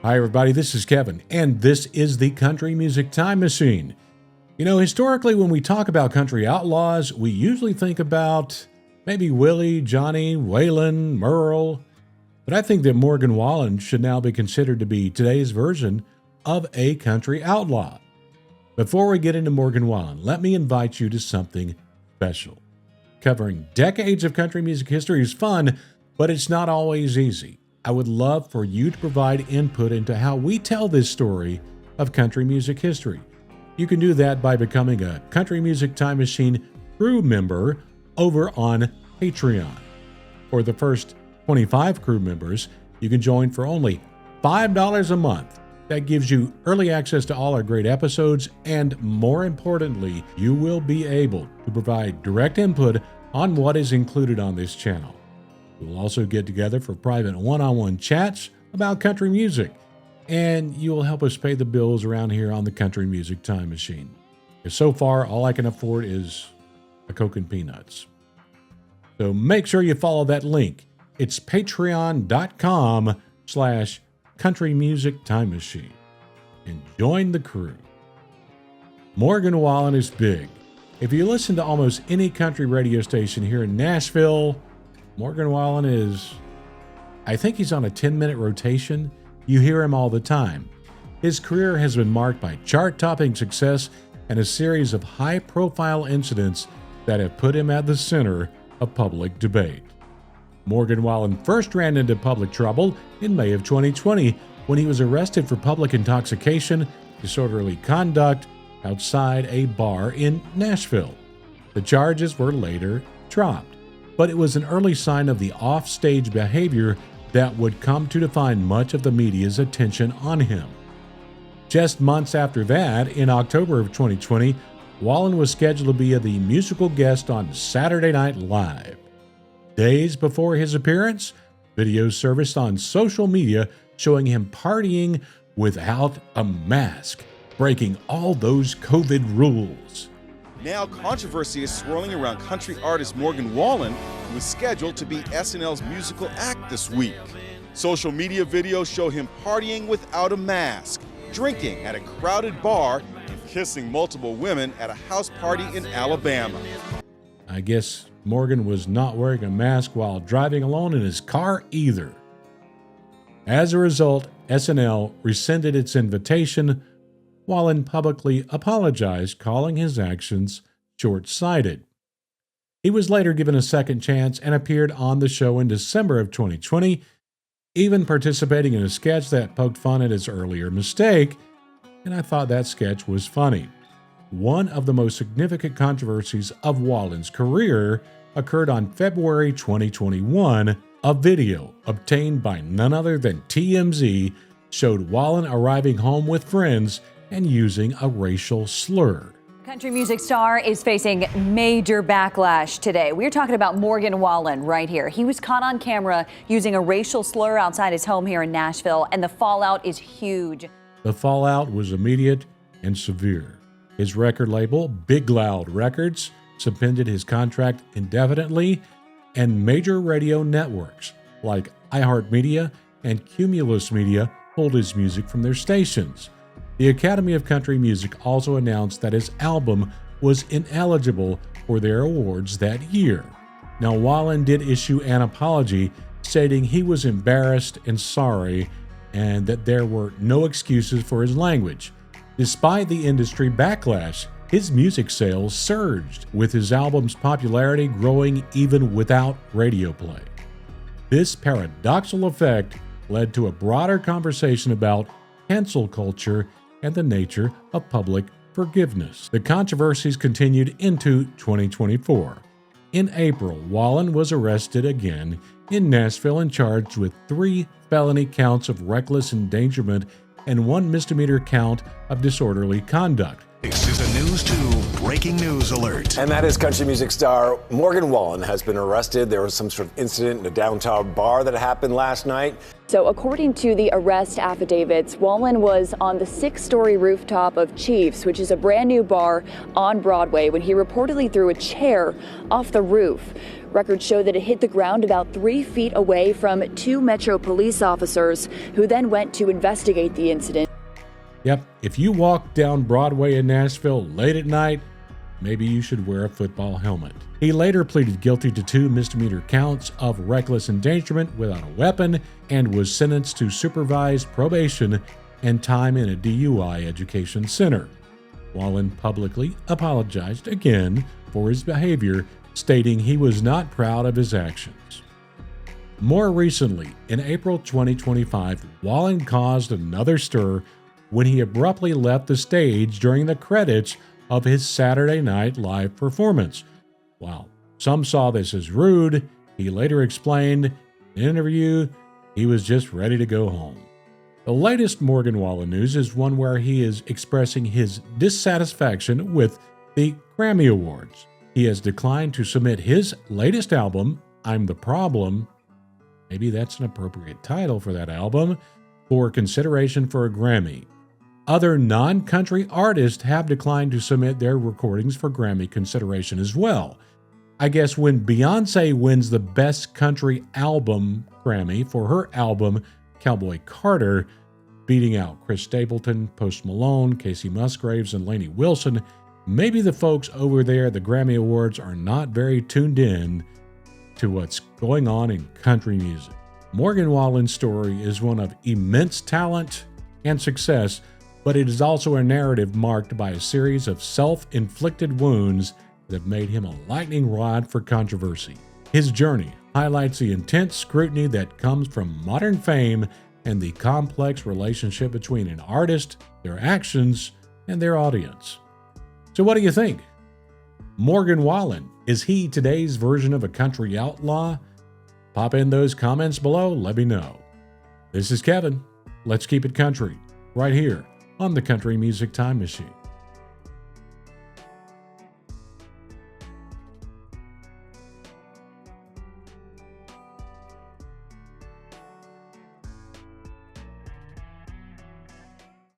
Hi, everybody. This is Kevin, and this is the Country Music Time Machine. You know, historically, when we talk about country outlaws, we usually think about maybe Willie, Johnny, Waylon, Merle. But I think that Morgan Wallen should now be considered to be today's version of a country outlaw. Before we get into Morgan Wallen, let me invite you to something special. Covering decades of country music history is fun, but it's not always easy. I would love for you to provide input into how we tell this story of country music history. You can do that by becoming a Country Music Time Machine crew member over on Patreon. For the first 25 crew members, you can join for only $5 a month. That gives you early access to all our great episodes, and more importantly, you will be able to provide direct input on what is included on this channel. We'll also get together for private one-on-one chats about country music, and you will help us pay the bills around here on the Country Music Time Machine. Because so far, all I can afford is a Coke and peanuts. So make sure you follow that link. It's patreon.com/Country Music Time Machine, and join the crew. Morgan Wallen is big. If you listen to almost any country radio station here in Nashville, Morgan Wallen is, I think he's on a 10-minute rotation. You hear him all the time. His career has been marked by chart-topping success and a series of high-profile incidents that have put him at the center of public debate. Morgan Wallen first ran into public trouble in May of 2020 when he was arrested for public intoxication, disorderly conduct outside a bar in Nashville. The charges were later dropped, but it was an early sign of the off-stage behavior that would come to define much of the media's attention on him. Just months after that, in October of 2020, Wallen was scheduled to be the musical guest on Saturday Night Live. Days before his appearance, videos surfaced on social media showing him partying without a mask, breaking all those COVID rules. Now controversy is swirling around country artist Morgan Wallen, who is scheduled to be SNL's musical act this week. Social media videos show him partying without a mask, drinking at a crowded bar, and kissing multiple women at a house party in Alabama. I guess Morgan was not wearing a mask while driving alone in his car either. As a result, SNL rescinded its invitation. Wallen publicly apologized, calling his actions short-sighted. He was later given a second chance and appeared on the show in December of 2020, even participating in a sketch that poked fun at his earlier mistake, and I thought that sketch was funny. One of the most significant controversies of Wallen's career occurred on February 2021. A video obtained by none other than TMZ showed Wallen arriving home with friends and using a racial slur. Country music star is facing major backlash today. We're talking about Morgan Wallen right here. He was caught on camera using a racial slur outside his home here in Nashville, and the fallout is huge. The fallout was immediate and severe. His record label, Big Loud Records, suspended his contract indefinitely, and major radio networks like iHeartMedia and Cumulus Media pulled his music from their stations. The Academy of Country Music also announced that his album was ineligible for their awards that year. Now, Wallen did issue an apology, stating he was embarrassed and sorry, and that there were no excuses for his language. Despite the industry backlash, his music sales surged, with his album's popularity growing even without radio play. This paradoxical effect led to a broader conversation about cancel culture and the nature of public forgiveness. The controversies continued into 2024. In April, Wallen was arrested again in Nashville and charged with 3 felony counts of reckless endangerment and 1 misdemeanor count of disorderly conduct. This is a News 2 breaking news alert. And that is country music star Morgan Wallen has been arrested. There was some sort of incident in a downtown bar that happened last night. So according to the arrest affidavits, Wallen was on the 6-story rooftop of Chiefs, which is a brand new bar on Broadway, when he reportedly threw a chair off the roof. Records show that it hit the ground about 3 feet away from 2 Metro police officers, who then went to investigate the incident. Yep, if you walk down Broadway in Nashville late at night, maybe you should wear a football helmet. He later pleaded guilty to 2 misdemeanor counts of reckless endangerment without a weapon and was sentenced to supervised probation and time in a DUI education center. Wallen publicly apologized again for his behavior, stating he was not proud of his actions. More recently, in April 2025, Wallen caused another stir when he abruptly left the stage during the credits of his Saturday Night Live performance. While some saw this as rude, he later explained in an interview he was just ready to go home. The latest Morgan Wallen news is one where he is expressing his dissatisfaction with the Grammy Awards. He has declined to submit his latest album, I'm the Problem, maybe that's an appropriate title for that album, for consideration for a Grammy. Other non-country artists have declined to submit their recordings for Grammy consideration as well. I guess when Beyoncé wins the Best Country Album Grammy for her album Cowboy Carter, beating out Chris Stapleton, Post Malone, Casey Musgraves, and Lainey Wilson, maybe the folks over there at the Grammy Awards are not very tuned in to what's going on in country music. Morgan Wallen's story is one of immense talent and success, but it is also a narrative marked by a series of self-inflicted wounds that have made him a lightning rod for controversy. His journey highlights the intense scrutiny that comes from modern fame and the complex relationship between an artist, their actions, and their audience. So what do you think? Morgan Wallen, is he today's version of a country outlaw? Pop in those comments below, let me know. This is Kevin. Let's keep it country, right here on the Country Music Time Machine.